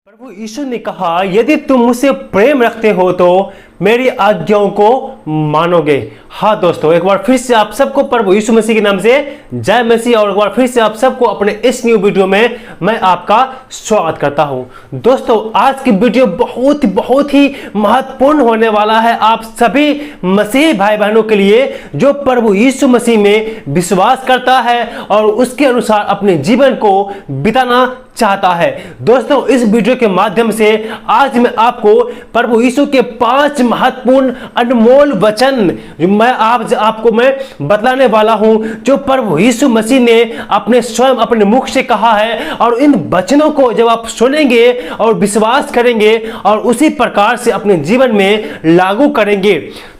प्रभु यीशु ने कहा, यदि तुम मुझसे प्रेम रखते हो तो मेरी आज्ञाओं को मानोगे। हाँ दोस्तों, एक बार फिर से आप सबको प्रभु यीशु मसीह के नाम से जय मसीह। और एक बार फिर से आप सबको अपने इस न्यू वीडियो में मैं आपका स्वागत करता हूं। दोस्तों, आज की वीडियो बहुत ही महत्वपूर्ण होने वाला है आप सभी मसीही भाई बहनों के लिए जो प्रभु यीशु मसीह में विश्वास करता है और उसके अनुसार अपने जीवन को बिताना चाहता है। दोस्तों, इस वीडियो के माध्यम से आज मैं आपको प्रभु यीशु के 5 महत्वपूर्ण अनमोल वचन जो आपको मैं बतलाने वाला हूं, जो प्रभु यीशु मसीह ने अपने स्वयं अपने मुख से कहा है। और इन वचनों को जब आप सुनेंगे और विश्वास करेंगे और उसी प्रकार से अपने जीवन में लागू करेंगे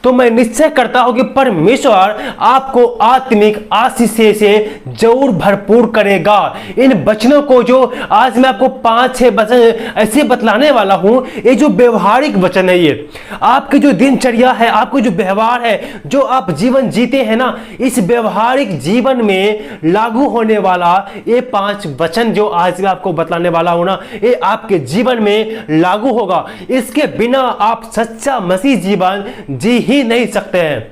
तो मैं निश्चय करता हूं कि परमेश्वर आपको आत्मिक आशीष से जरूर भरपूर करेगा। इन वचनों को जो आज मैं आपको 5-6 वचन ऐसे बतलाने वाला हूं, ये जो व्यवहारिक वचन है, ये आपकी जो दिनचर्या है, आपको जो व्यवहार है, जो आप जीवन जीते हैं ना, इस व्यवहारिक जीवन में लागू होने वाला ये 5 वचन जो आज मैं आपको बतलाने वाला हूं ना, ये आपके जीवन में लागू होगा। इसके बिना आप सच्चा मसीह जीवन जी ही नहीं सकते हैं।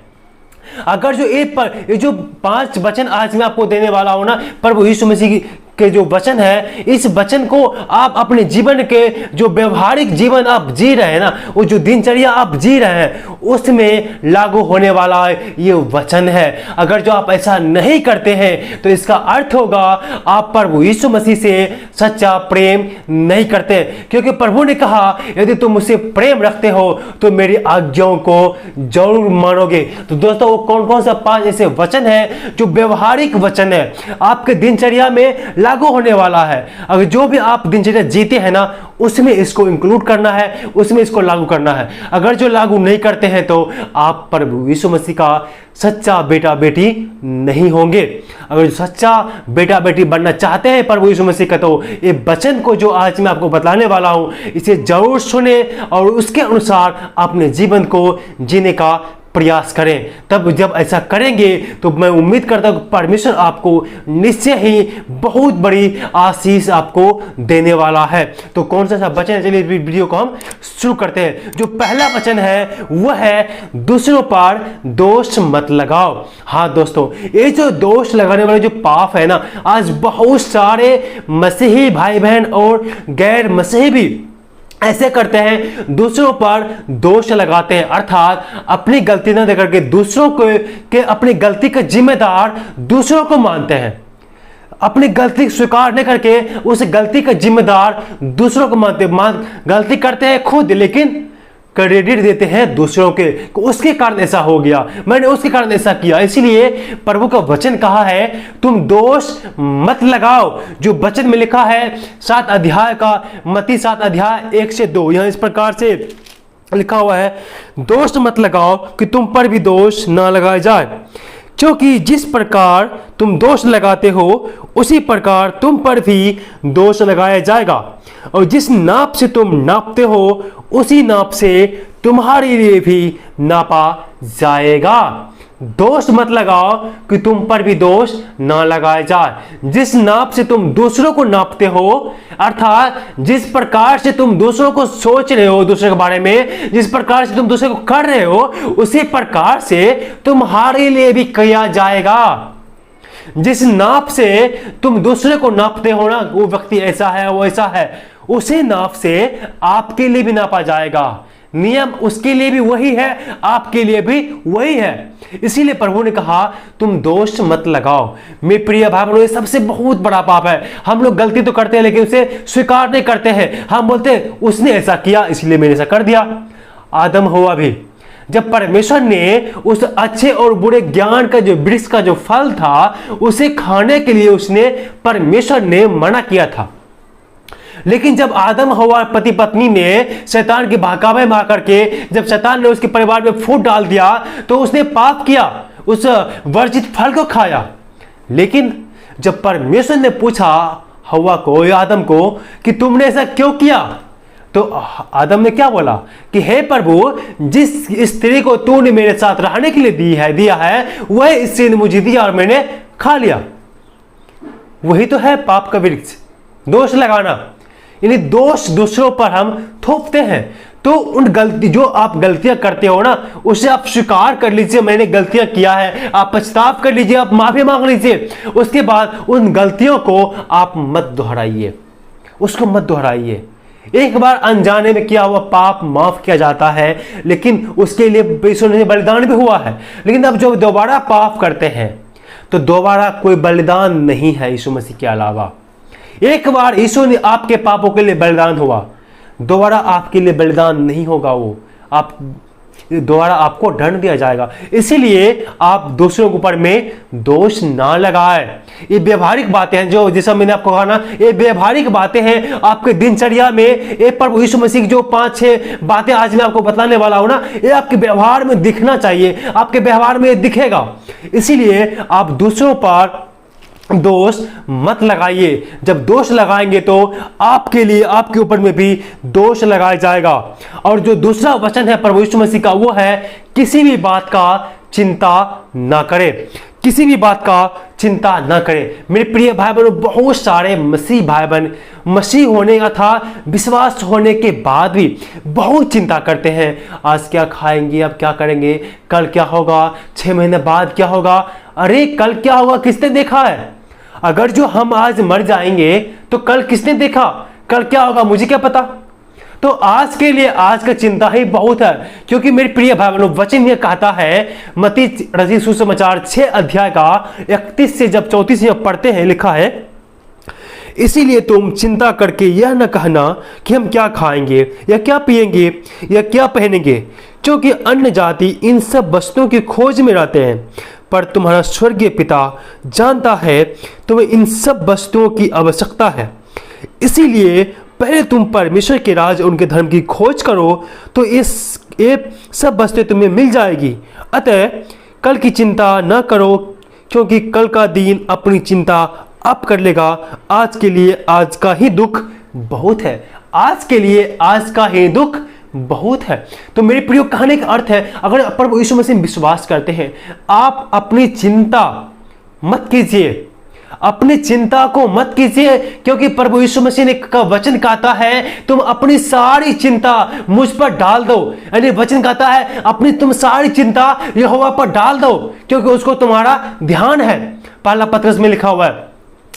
अगर जो ये जो 5 वचन आज मैं आपको देने वाला हूं ना, प्रभु यीशु मसीह के जो वचन है, इस वचन को आप अपने जीवन के जो व्यवहारिक जीवन आप जी रहे हैं ना, वो जो दिनचर्या आप जी रहे हैं, उसमें लागू होने वाला ये वचन है। अगर जो आप ऐसा नहीं करते हैं तो इसका अर्थ होगा आप प्रभु यीशु मसीह से सच्चा प्रेम नहीं करते। क्योंकि प्रभु ने कहा, यदि तुम मुझसे प्रेम रखते हो तो मेरी आज्ञाओं को जरूर मानोगे। तो दोस्तों, वो कौन कौन सा 5 ऐसे वचन है जो व्यवहारिक वचन है, आपके दिनचर्या में लागू होने वाला है। अगर जो भी आप दिनचर्या जीते हैं ना, उसमें इसको इंक्लूड करना है, उसमें इसको लागू करना है। अगर जो लागू नहीं करते हैं तो आप प्रभु यीशु मसीह का सच्चा बेटा बेटी नहीं होंगे। अगर जो सच्चा बेटा बेटी बनना चाहते हैं प्रभु यीशु मसीह का, तो ये वचन को जो आज मैं आपको बतलाने वाला हूं, इसे जरूर सुने और उसके अनुसार अपने जीवन को जीने का प्रयास करें। तब जब ऐसा करेंगे तो मैं उम्मीद करता हूं कि परमेश्वर आपको निश्चय ही बहुत बड़ी आशीष आपको देने वाला है। तो कौन सा वचन है, चलिए वीडियो को हम शुरू करते हैं। जो पहला वचन है वह है, दूसरों पर दोष मत लगाओ। हाँ दोस्तों, ये जो दोष लगाने वाले जो पाप है ना, आज बहुत सारे मसीही भाई बहन और गैर मसीही भी ऐसे करते हैं, दूसरों पर दोष लगाते हैं। अर्थात अपनी गलती न देकर के दूसरों के अपनी गलती का जिम्मेदार दूसरों को मानते हैं। अपनी गलती स्वीकार नहीं करके उस गलती का जिम्मेदार दूसरों को मानते गलती करते हैं खुद, लेकिन क्रेडिट देते हैं दूसरों के। उसके कारण ऐसा हो गया, मैंने उसके कारण ऐसा किया। इसीलिए प्रभु का वचन कहा है, तुम दोष मत लगाओ। जो वचन में लिखा है 7 अध्याय का, मत्ती 7 अध्याय 1 से 2, यहां इस प्रकार से लिखा हुआ है, दोष मत लगाओ कि तुम पर भी दोष ना लगाया जाए। क्योंकि जिस प्रकार तुम दोष लगाते हो उसी प्रकार तुम पर भी दोष लगाया जाएगा, और जिस नाप से तुम नापते हो उसी नाप से तुम्हारे लिए भी नापा जाएगा। दोष मत लगाओ कि तुम पर भी दोष ना लगाया जाए। जिस नाप से तुम दूसरों को नापते हो, अर्थात जिस प्रकार से तुम दूसरों को सोच रहे हो, दूसरे के बारे में जिस प्रकार से तुम दूसरे को कर रहे हो, उसी प्रकार से तुम्हारे लिए भी किया जाएगा। जिस नाप से तुम दूसरे को नापते हो ना, वो व्यक्ति ऐसा है, वो ऐसा है, उसी नाप से आपके लिए भी नापा जाएगा। नियम उसके लिए भी वही है, आपके लिए भी वही है। इसीलिए प्रभु ने कहा, तुम दोष मत लगाओ। मेरे प्रिय भाई बहनों, ये सबसे बहुत बड़ा पाप है। हम लोग गलती तो करते हैं लेकिन उसे स्वीकार नहीं करते हैं। हम बोलते हैं उसने ऐसा किया इसलिए मैंने ऐसा कर दिया। आदम हव्वा भी, जब परमेश्वर ने उस अच्छे और बुरे ज्ञान का जो वृक्ष का जो फल था, उसे खाने के लिए उसने परमेश्वर ने मना किया था। लेकिन जब आदम हव्वा पति पत्नी ने शैतान के बहकावे में आकर के जब शैतान ने उसके परिवार में फूट डाल दिया, तो उसने पाप किया, उस वर्जित फल को खाया। लेकिन जब परमेश्वर ने पूछा हव्वा को या आदम को कि तुमने ऐसा क्यों किया, तो आदम ने क्या बोला कि हे प्रभु, जिस स्त्री को तूने मेरे साथ रहने के लिए दिया है वह स्त्री ने मुझे दिया और मैंने खा लिया। वही तो है पाप का वृक्ष, दोष लगाना। यानी दोष दूसरों पर हम थोपते हैं। तो उन गलती जो आप गलतियां करते हो ना, उसे आप स्वीकार कर लीजिए, मैंने गलतियां किया है, आप पछताव कर लीजिए, आप माफी मांग लीजिए। उसके बाद उन गलतियों को आप मत दोहराइए, उसको मत दोहराइए। एक बार अनजाने में किया हुआ पाप माफ किया जाता है, लेकिन उसके लिए यीशु ने बलिदान भी हुआ है। लेकिन अब जब दोबारा पाप करते हैं तो दोबारा कोई बलिदान नहीं है यीशु मसीह के अलावा। एक बार यीशु ने आपके पापों के लिए बलिदान हुआ, दोबारा आपके लिए बलिदान नहीं होगा। वो आप दोबारा आपको दंड दिया जाएगा। इसीलिए आप दूसरों के ऊपर में दोष ना लगाएं। ये व्यवहारिक बातें हैं, जो जैसा मैंने आपको कहा ना, ये व्यवहारिक बातें हैं आपके दिनचर्या में। ये प्रभु यीशु मसीह की जो 5-6 बातें आज मैं आपको बताने वाला हूं ना, ये आपके व्यवहार में दिखना चाहिए, आपके व्यवहार में दिखेगा। इसीलिए आप दूसरों पर दोष मत लगाइए। जब दोष लगाएंगे तो आपके लिए, आपके ऊपर में भी दोष लगाया जाएगा। और जो दूसरा वचन है प्रभु यीशु मसीह का, वो है किसी भी बात का चिंता ना करें, किसी भी बात का चिंता ना करें। मेरे प्रिय भाई बहनों, बहुत सारे मसीह भाई बहन मसीह होने का था, विश्वास होने के बाद भी बहुत चिंता करते हैं। आज क्या खाएंगे, अब क्या करेंगे, कल क्या होगा, 6 महीने बाद क्या होगा, अरे कल क्या होगा किसने देखा है। अगर जो हम आज मर जाएंगे तो कल किसने देखा, कल क्या होगा मुझे क्या पता। तो आज के लिए आज का चिंता ही बहुत है। क्योंकि मेरे प्रिय भाई बहनों, वचन ये कहता है, मत्ती रचित सुसमाचार 6 अध्याय का 31 से जब 34 में पढ़ते हैं, लिखा है, इसीलिए तुम चिंता करके यह न कहना कि हम क्या खाएंगे या क्या पिएंगे या क्या पहनेंगे, क्योंकि अन्य जाति इन सब वस्तुओं की खोज में रहते हैं, पर तुम्हारा स्वर्गीय पिता जानता है तुम्हें इन सब वस्तुओं की आवश्यकता है। इसीलिए पहले तुम परमेश्वर के राज उनके धर्म की खोज करो, तो ये सब वस्तुएं तुम्हें मिल जाएगी। अतः कल की चिंता न करो, क्योंकि कल का दिन अपनी चिंता आप कर लेगा। आज के लिए आज का ही दुख बहुत है, आज के लिए आज का ही दुख बहुत है। तो मेरे प्रिय, कहने का अर्थ है, अगर प्रभु यीशु मसीह में विश्वास करते हैं, आप अपनी चिंता मत कीजिए, अपनी चिंता को मत कीजिए, क्योंकि प्रभु यीशु मसीह ने का वचन कहता है, तुम अपनी सारी चिंता मुझ पर डाल दो। यानी वचन कहता है, अपनी तुम सारी चिंता यहोवा पर डाल दो, क्योंकि उसको तुम्हारा ध्यान है। पहला पत्रस में लिखा हुआ है।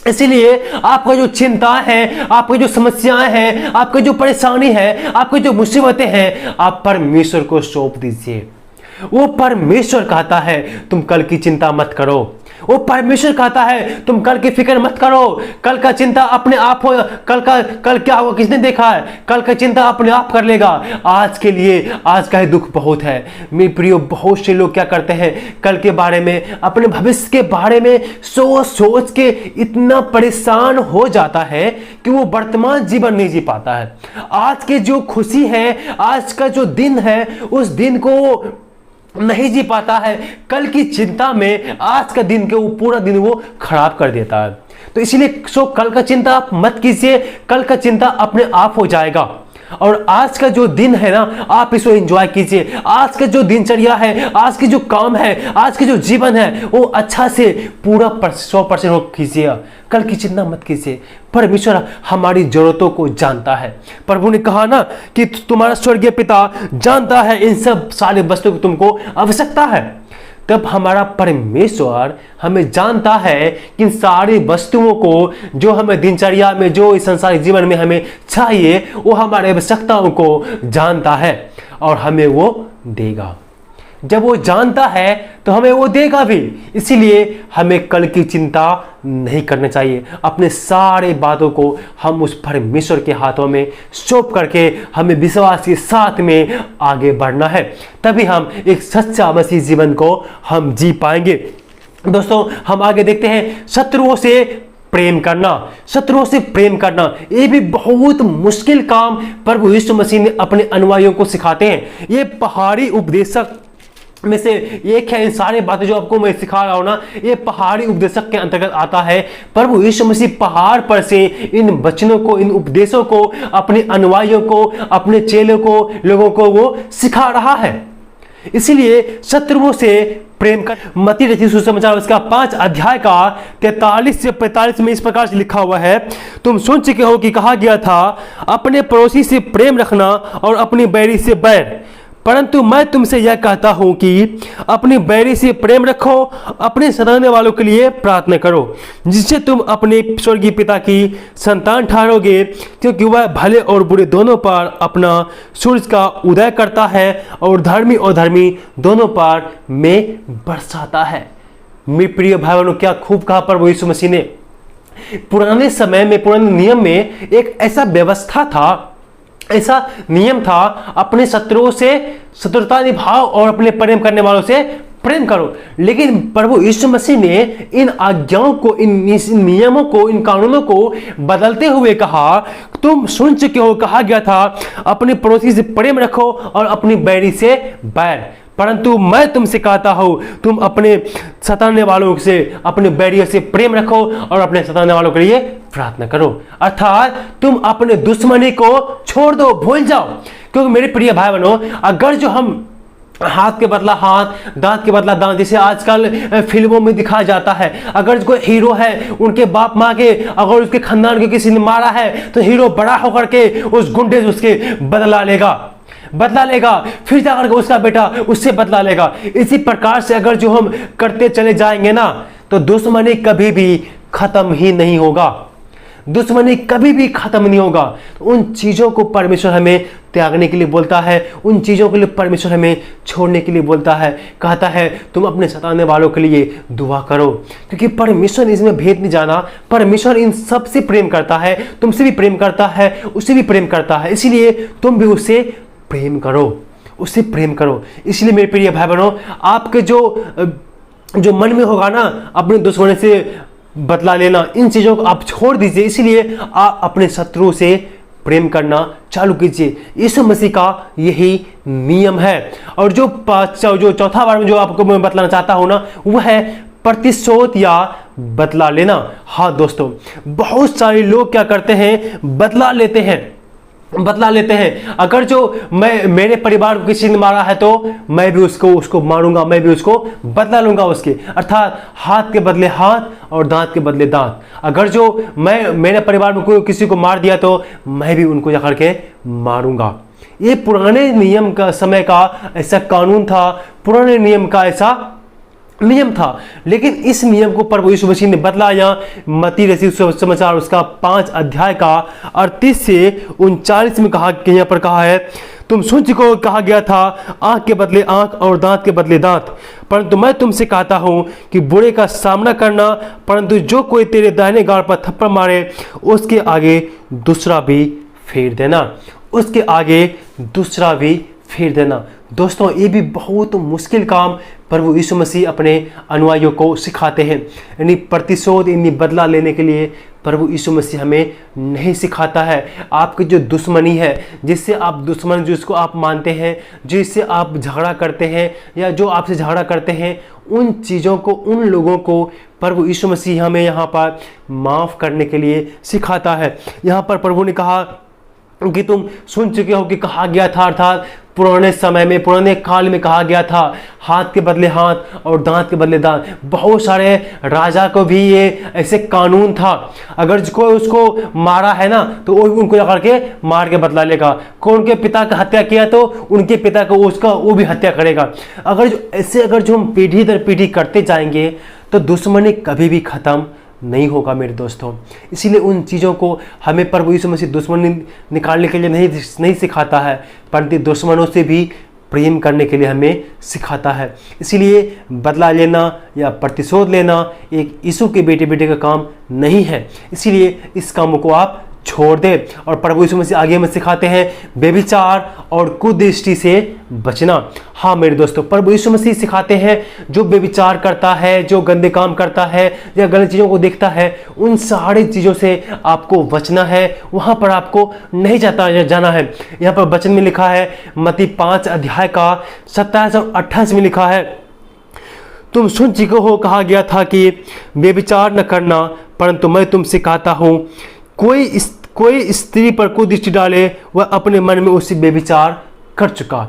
इसीलिए आपका जो चिंता है, आपकी जो समस्याएं हैं, आपकी जो परेशानी है, आपकी जो मुसीबतें हैं, आप परमेश्वर को सौंप दीजिए। वो परमेश्वर कहता है तुम कल की चिंता मत करो। वो परमेश्वर कहता है तुम कल की फिक्र मत करो। कल का चिंता अपने आप हो, कल क्या होगा किसने देखा है, कल का चिंता अपने आप कर लेगा। आज के लिए आज का ही दुख बहुत है। मेरे प्रियो, बहुत से लोग क्या करते हैं, कल के बारे में, अपने भविष्य के बारे में सोच सोच के इतना परेशान हो जाता है कि वो वर्तमान जीवन नहीं जी पाता है। आज के जो खुशी है, आज का जो दिन है, उस दिन को नहीं जी पाता है। कल की चिंता में आज का दिन के वो पूरा दिन वो खराब कर देता है। तो इसीलिए कल का चिंता आप मत कीजिए, कल का चिंता अपने आप हो जाएगा। और आज का जो दिन है ना, आप इसको एंजॉय कीजिए। आज का जो दिनचर्या है, आज के जो काम है, आज के जो जीवन है, वो अच्छा से पूरा 100% कीजिए। कल की चिंता मत कीजिए। परमेश्वर हमारी जरूरतों को जानता है। प्रभु ने कहा ना कि तुम्हारा स्वर्गीय पिता जानता है इन सब सारे वस्तुओं की तुमको आवश्यकता है। तब हमारा परमेश्वर हमें जानता है कि इन सारी वस्तुओं को जो हमें दिनचर्या में, जो इस संसारिक जीवन में हमें चाहिए, वो हमारे आवश्यकताओं को जानता है और हमें वो देगा। जब वो जानता है तो हमें वो देगा भी। इसीलिए हमें कल की चिंता नहीं करनी चाहिए। अपने सारे बातों को हम उस परमेश्वर के हाथों में सौंप करके हमें विश्वास के साथ में आगे बढ़ना है। तभी हम एक सच्चा मसीह जीवन को हम जी पाएंगे। दोस्तों, हम आगे देखते हैं, शत्रुओं से प्रेम करना। शत्रुओं से प्रेम करना ये भी बहुत मुश्किल काम प्रभु यीशु मसीह ने अपने अनुयायियों को सिखाते हैं। ये पहाड़ी उपदेशक में से एक है। इन सारे बातें जो आपको मैं सिखा रहा हूं ना, ये पहाड़ी उपदेशक के अंतर्गत आता है। प्रभु यीशु मसीह पहाड़ पर से इन वचनों को, इन उपदेशों को अपने अनुयायियों को, अपने चेलों को, लोगों को वो सिखा रहा है। इसीलिए शत्रुओं से प्रेम कर। मत्ती रचित सुसमाचार उसका 5 अध्याय का 43 से 45 में इस प्रकार से लिखा हुआ है, तुम सुन चुके हो कि कहा गया था, अपने पड़ोसी से प्रेम रखना और अपनी बैरी से बैर। परंतु मैं तुमसे यह कहता हूं कि अपनी बैरी से प्रेम रखो, अपने सताने वालों के लिए प्रार्थना करो, जिससे तुम अपने स्वर्गीय पिता की संतान ठहरोगे, क्योंकि वह भले और बुरे दोनों पर अपना सूरज का उदय करता है और धर्मी और धर्मी दोनों पर में बरसाता है। मेरे प्रिय भाई बहनों, क्या खूब कहा प्रभु यीशु मसीह ने। पुराने समय में, पुराने नियम में एक ऐसा व्यवस्था था, ऐसा नियम था, अपने शत्रुओं से शत्रुता निभाओ और अपने प्रेम करने वालों से प्रेम करो। लेकिन प्रभु यीशु मसीह ने इन आज्ञाओं को, इन नियमों को, इन कानूनों को बदलते हुए कहा, तुम सुन चुके हो कहा गया था, अपने पड़ोसी से प्रेम रखो और अपनी बैरी से बैर। परंतु मैं तुमसे कहता हूं, तुम अपने सताने वालों से, अपने बैरियों से प्रेम रखो और अपने सताने वालों के लिए प्रार्थना करो। अर्थात तुम अपने दुश्मनी को छोड़ दो, भूल जाओ। क्योंकि मेरे प्रिय भाई बहनों, अगर जो हम हाथ के बदला हाथ, दांत के बदला दांत, जैसे आजकल फिल्मों में दिखाया जाता है, अगर कोई हीरो है, उनके बाप माँ के, अगर उसके खानदान के किसी ने मारा है, तो हीरो बड़ा होकर के उस गुंडे से उसके बदला लेगा, फिर जाकर उसका बेटा उससे बदला लेगा। इसी प्रकार से अगर जो हम करते चले जाएंगे ना, तो दुश्मनी कभी भी खत्म ही नहीं होगा, दुश्मनी कभी भी खत्म नहीं होगा। उन चीजों को परमेश्वर हमें त्यागने के लिए बोलता है, उन चीजों के लिए परमेश्वर हमें छोड़ने के लिए बोलता है। कहता है तुम अपने सताने वालों के लिए दुआ करो, क्योंकि परमेश्वर ने इसमें भेद नहीं जाना। परमेश्वर इन सब से प्रेम करता है, तुमसे भी प्रेम करता है, उससे भी प्रेम करता है। इसीलिए तुम भी उससे प्रेम करो, उससे प्रेम करो। इसलिए मेरे प्रिय भाई बहनों, आपके जो मन में होगा ना अपने दुश्मनों से बदला लेना, इन चीजों को आप छोड़ दीजिए। इसीलिए आप अपने शत्रुओं से प्रेम करना चालू कीजिए। यीशु मसीह का यही नियम है। और जो चौथा बार में जो आपको मैं बतलाना चाहता हूं ना, वह है प्रतिशोध या बदला लेना। हाँ दोस्तों, बहुत सारे लोग क्या करते हैं, बदला लेते हैं। अगर जो मेरे परिवार को किसी ने मारा है, तो मैं भी उसको मारूंगा, मैं भी उसको बदला लूंगा उसके। अर्थात हाथ के बदले हाथ और दांत के बदले दांत। अगर जो मेरे परिवार में कोई किसी को मार दिया, तो मैं भी उनको जाकर के मारूंगा। ये पुराने नियम का समय का ऐसा कानून था, पुराने नियम का ऐसा नियम था। लेकिन इस नियम को प्रभु यीशु मसीह ने बदला। यहाँ मत्ती रचित सुसमाचार उसका 5 अध्याय का 38 से 39 में यहाँ पर कहा है, तुम सुन चुके हो कहा गया था, आंख के बदले आंख और दांत के बदले दांत। परंतु मैं तुमसे कहता हूं कि बुरे का सामना करना, परंतु जो कोई तेरे दाहिने गाल पर थप्पड़ मारे, उसके आगे दूसरा भी फेर देना, उसके आगे दूसरा भी फेर देना। दोस्तों, ये भी बहुत मुश्किल काम प्रभु यीशु मसीह अपने अनुयायियों को सिखाते हैं। यानी प्रतिशोध, यानी बदला लेने के लिए प्रभु यीशु मसीह हमें नहीं सिखाता है। आपकी जो दुश्मनी है, जिससे आप दुश्मन, जिसको आप मानते हैं, जिससे आप झगड़ा करते हैं या जो आपसे झगड़ा करते हैं, उन चीज़ों को, उन लोगों को प्रभु यीशु मसीह हमें यहाँ पर माफ़ करने के लिए सिखाता है। यहाँ पर प्रभु ने कहा कि तुम सुन चुके हो कि कहा गया था, अर्थात पुराने समय में, पुराने काल में कहा गया था, हाथ के बदले हाथ और दांत के बदले दांत। बहुत सारे राजा को भी ये ऐसे कानून था। अगर कोई उसको मारा है ना, तो वो उनको जाकर के मार के बदला लेगा। कोई उनके पिता का हत्या किया, तो उनके पिता को वो भी हत्या करेगा। अगर जो हम पीढ़ी दर पीढ़ी करते जाएंगे, तो दुश्मनी कभी भी खत्म नहीं होगा मेरे दोस्तों। इसीलिए उन चीज़ों को हमें प्रभु यीशु मसीह दुश्मनी निकालने के लिए नहीं सिखाता है, परंतु दुश्मनों से भी प्रेम करने के लिए हमें सिखाता है। इसीलिए बदला लेना या प्रतिशोध लेना एक यीशु के बेटे का काम नहीं है। इसीलिए इस काम को आप छोड़ दे। और प्रभु यीशु मसीह आगे में सिखाते हैं व्यभिचार और कुदृष्टि से बचना। हाँ मेरे दोस्तों, प्रभु यीशु मसीह सिखाते हैं जो व्यभिचार करता है, जो गंदे काम करता है या गलत चीज़ों को देखता है, उन सारी चीज़ों से आपको बचना है, वहाँ पर आपको नहीं जाना है। यहाँ पर वचन में लिखा है, मत्ती 5 अध्याय का 27 और 28 में लिखा है, तुम सुन चुके हो कहा गया था कि व्यभिचार न करना, परंतु मैं तुमसे कहता हूँ कोई स्त्री पर कुदृष्टि डाले, वह अपने मन में उससे व्यभिचार कर चुका।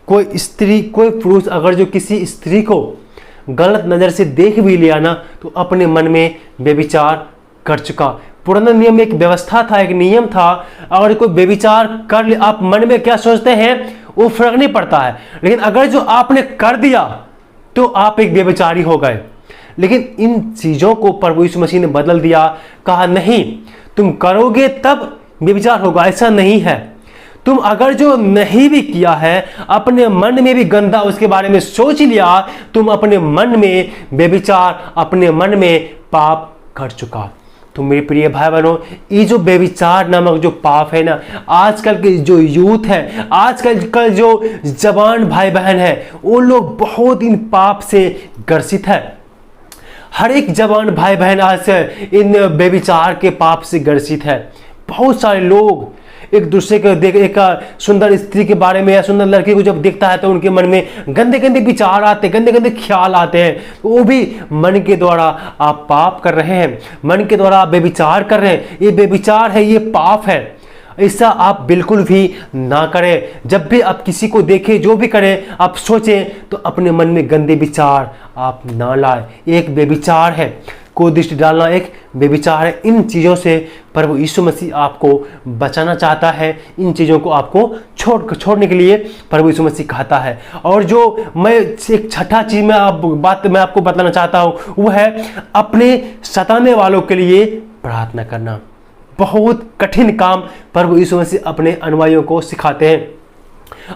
कोई पुरुष अगर जो किसी स्त्री को गलत नज़र से देख भी लिया ना तो अपने मन में व्यभिचार कर चुका। पुराना नियम में एक व्यवस्था था, एक नियम था, अगर कोई व्यभिचार कर ले, आप मन में क्या सोचते हैं वो फर्क नहीं पड़ता है, लेकिन अगर जो आपने कर दिया तो आप एक व्यभिचारी हो गए। लेकिन इन चीज़ों को प्रभु यीशु मसीह ने बदल दिया, कहा नहीं तुम करोगे तब व्यभिचार होगा, ऐसा नहीं है। तुम अगर जो नहीं भी किया है, अपने मन में भी गंदा उसके बारे में सोच लिया, तुम अपने मन में व्यभिचार, अपने मन में पाप कर चुका। तो मेरे प्रिय भाई बहनों, ये जो व्यभिचार नामक जो पाप है ना, आजकल के जो यूथ है, आजकल का जो जवान भाई बहन है, वो लोग बहुत इन पाप से ग्रसित है। हर एक जवान भाई बहन आज से इन व्यभिचार के पाप से ग्रसित है। बहुत सारे लोग एक दूसरे को देख, एक सुंदर स्त्री के बारे में या सुंदर लड़की को जब देखता है तो उनके मन में गंदे गंदे विचार आते हैं, गंदे गंदे ख्याल आते हैं। तो वो भी मन के द्वारा आप पाप कर रहे हैं, मन के द्वारा आप व्यभिचार कर रहे हैं। ये व्यभिचार है, ये पाप है, ऐसा आप बिल्कुल भी ना करें। जब भी आप किसी को देखें, जो भी करें, आप सोचें तो अपने मन में गंदे विचार आप ना लाएं। एक व्यभिचार है, को दृष्टि डालना एक व्यभिचार है। इन चीज़ों से प्रभु यीशु मसीह आपको बचाना चाहता है। इन चीज़ों को आपको छोड़ने के लिए प्रभु यीशु मसीह कहता है। और जो मैं एक छठा चीज़ में मैं आपको बताना चाहता हूँ वो है अपने सताने वालों के लिए प्रार्थना करना। बहुत कठिन काम प्रभु यीशु मसीह अपने अनुयायियों को सिखाते हैं,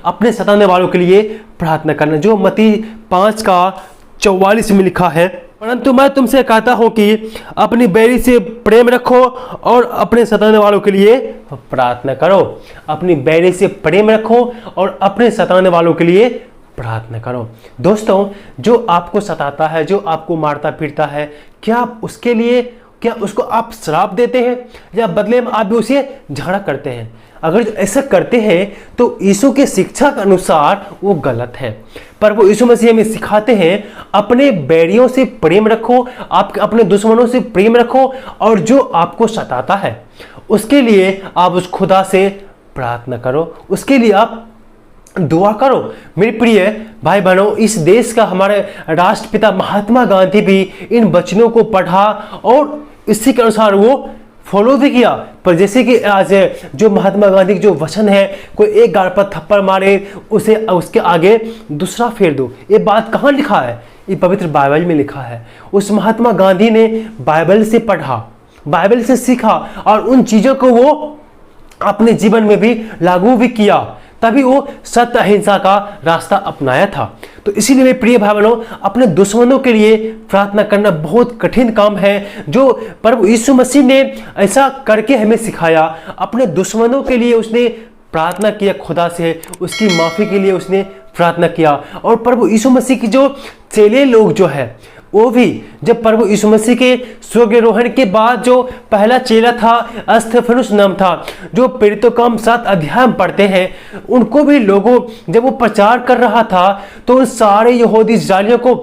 अपने सताने वालों के लिए प्रार्थना करना, जो मत्ती 5:44 में लिखा है, परंतु मैं तुमसे कहता हूं कि अपनी बैरी से प्रेम रखो और अपने सताने वालों के लिए प्रार्थना करो। अपनी बैरी से प्रेम रखो और अपने सताने वालों के लिए प्रार्थना करो। दोस्तों, जो आपको सताता है, जो आपको मारता पीटता है, क्या उसको आप श्राप देते हैं या बदले में आप भी उसे झगड़ा करते हैं? अगर ऐसा करते हैं तो यीशु के शिक्षा के अनुसार वो गलत है। प्रभु यीशु मसीह हमें सिखाते हैं अपने बैरियों से प्रेम रखो, आप अपने दुश्मनों से प्रेम रखो, और जो आपको सताता है उसके लिए आप उस खुदा से प्रार्थना करो, उसके लिए आप दुआ करो। मेरे प्रिय भाई बहनों, इस देश का हमारे राष्ट्रपिता महात्मा गांधी भी इन वचनों को पढ़ा और इसी के अनुसार वो फॉलो भी किया। पर जैसे कि आज जो महात्मा गांधी के जो वचन है, कोई एक गाल पर थप्पड़ मारे उसे उसके आगे दूसरा फेर दो, ये बात कहाँ लिखा है? ये पवित्र बाइबल में लिखा है। उस महात्मा गांधी ने बाइबल से पढ़ा, बाइबल से सीखा और उन चीज़ों को वो अपने जीवन में भी लागू भी किया, तभी वो सत्य अहिंसा का रास्ता अपनाया था। तो इसीलिए मेरे प्रिय भाई बहनों, अपने दुश्मनों के लिए प्रार्थना करना बहुत कठिन काम है, जो प्रभु यीशु मसीह ने ऐसा करके हमें सिखाया। अपने दुश्मनों के लिए उसने प्रार्थना किया, खुदा से उसकी माफ़ी के लिए उसने प्रार्थना किया। और प्रभु यीशु मसीह की जो चेले लोग जो है, वो भी जब प्रभु यीशु मसीह के स्वर्गारोहण के बाद जो पहला चेला था, अस्तेफनुस नाम था, जो प्रेरितों का हम 7 अध्याय में पढ़ते हैं, उनको भी लोगों जब वो प्रचार कर रहा था तो उन सारे यहूदी इस्राएलियों को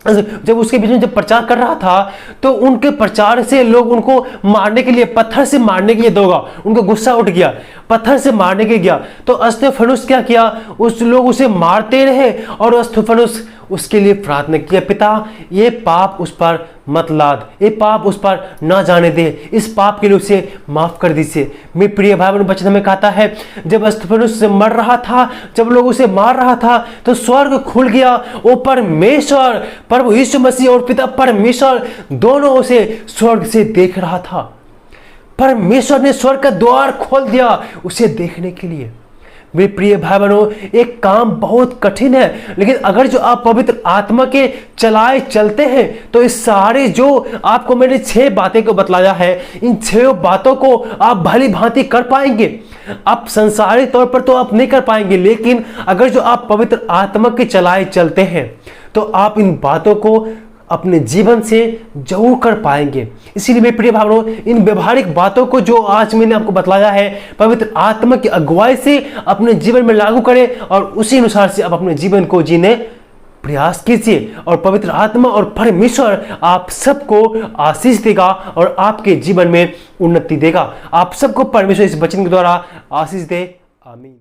जब उसके बीच में जब प्रचार कर रहा था तो उनके प्रचार से लोग उनको मारने के लिए, पत्थर से मारने के लिए दौड़ा, उनको गुस्सा उठ गया, पत्थर से मारने के गया। तो अस्तेफनुस क्या किया, उस लोग उसे मारते रहे और अस्तेफनुस उसके लिए प्रार्थना किया, पिता ये पाप उस पर मत लाद, ये पाप उस पर ना जाने दे, इस पाप के लिए उसे माफ कर दीजिए। मेरे प्रिय भाई बहन, वचन में कहता है जब अस्तेफनुस मर रहा था, जब लोग उसे मार रहा था तो स्वर्ग खुल गया, वो परमेश्वर प्रभु यीशु मसीह और पिता परमेश्वर दोनों उसे स्वर्ग से देख रहा था। परमेश्वर ने स्वर्ग का द्वार खोल दिया उसे देखने के लिए। मेरे प्रिय भाई बहनों, एक काम बहुत कठिन है, लेकिन अगर जो आप पवित्र आत्मा के चलाए चलते हैं तो इस सारे जो आपको मैंने 6 बातें को बतलाया है, इन 6 बातों को आप भली भांति कर पाएंगे। आप संसारिक तौर पर तो आप नहीं कर पाएंगे, लेकिन अगर जो आप पवित्र आत्मा के चलाए चलते हैं तो आप इन बातों को अपने जीवन से जरूर कर पाएंगे। इसीलिए मेरे प्रिय भाइयों, इन व्यवहारिक बातों को जो आज मैंने आपको बतलाया है, पवित्र आत्मा की अगुवाई से अपने जीवन में लागू करें और उसी अनुसार से आप अपने जीवन को जीने प्रयास कीजिए। और पवित्र आत्मा और परमेश्वर आप सबको आशीष देगा और आपके जीवन में उन्नति देगा। आप सबको परमेश्वर इस वचन के द्वारा आशीष दे। आमीन।